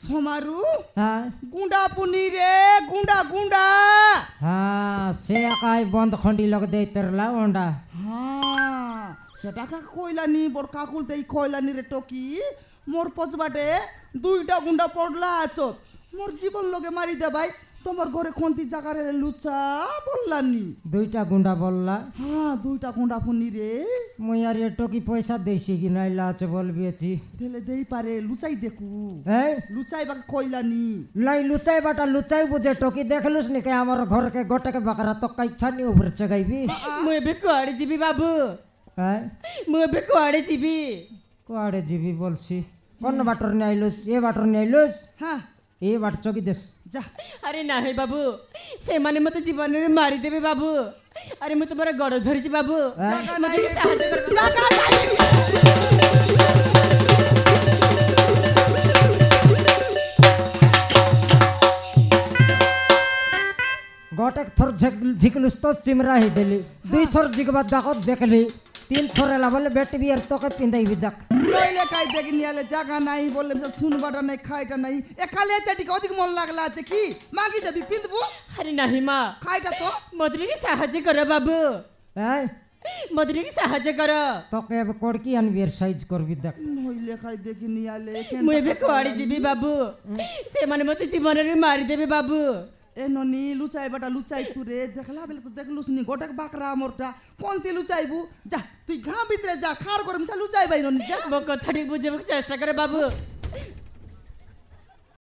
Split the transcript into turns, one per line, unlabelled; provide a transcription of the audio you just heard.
সোমারু
হ্যাঁ
গুন্ডা পুনি রে গুন্ডা গুন্ডা
হ্যাঁ সে একাই বন্ধ খন্ডি লগ দেই তেরলা ওন্ডা
হ্যাঁ সেটা কা কইলানি বড় কাকুল দেই কইলানি রে টকি মোর পজবাটে দুইটা গুন্ডা পড়লা আছো মোর জীবন লগে মারি দে ভাই তোমার ঘরে কোনটি জায়গারে লুচা বললানি
দুইটা গুন্ডা বললা
হ্যাঁ দুইটা গুন্ডা পুনি রে
মুই আর এটো কি পয়সা দেইছি কি নাইলা আছে বলবিয়েছি
দিলে দেই পারে লুচাই দেখু
এই
লুচাই বা কইলানি
লাই লুচাই বাটা লুচাই বুঝে টকি দেখলুস নি কে আমার ঘর के गोटे के बकरा तो का इच्छा नहीं उभर चगाइबी
मुझे भी कुआड़े जीबी बाबू
हैं
मुझे भी कुआड़े जीबी
कुआड़े जीबी बोलसी कोन बाटर ने आइलुस ए बाटर ने आइलुस
হ্যাঁ
ए बाट चगी देस
যা
अरे नाही बाबू से माने मत जीवन रे मारी देबे बाबू अरे मैं तुम्हारा गड़ धरिची बाबू
জায়গা নাই
मते साहाय्य कर
জায়গা নাই
गोटे थोर झिकलुस तो चिमरा ही देली दुई थोर झिकबा दाखत देखली तीन थोर लाबले बेटी भी तो के पिंदाई भी देख
নইলে কাই দেখি নিয়ালে জায়গা নাই বললেন যে শুনবাটা নাই খাইটা নাই এ খালি চাটি কদিক মন লাগলা আছে কি মাগি দেবি পিন্দবু
अरे नाही माँ
খাইটা তো
मदरी की साहाय्य कर बाबू
हैं
मदरी की साहाय्य कर
तो के अब कोड़की अनबियर साइज कर भी देख
নইলে কাই দেখি নিয়ালে
मुझे भी कुआड़े जीबी बाबू से माने मत जीवन रे मारी देबे बाबू
এ ননি লুচাই বাটা লুচাই তুরে দেখলা বেলে তো দেখলুস নি গোটাক বাকরা মোরটা কোনতে লুচাইবু যা তুই ঘা ভিতরে যা খার করে মিশা লুচাই বাই ননি যা
वो कथड़ी बुझे चेष्टा करे बाबू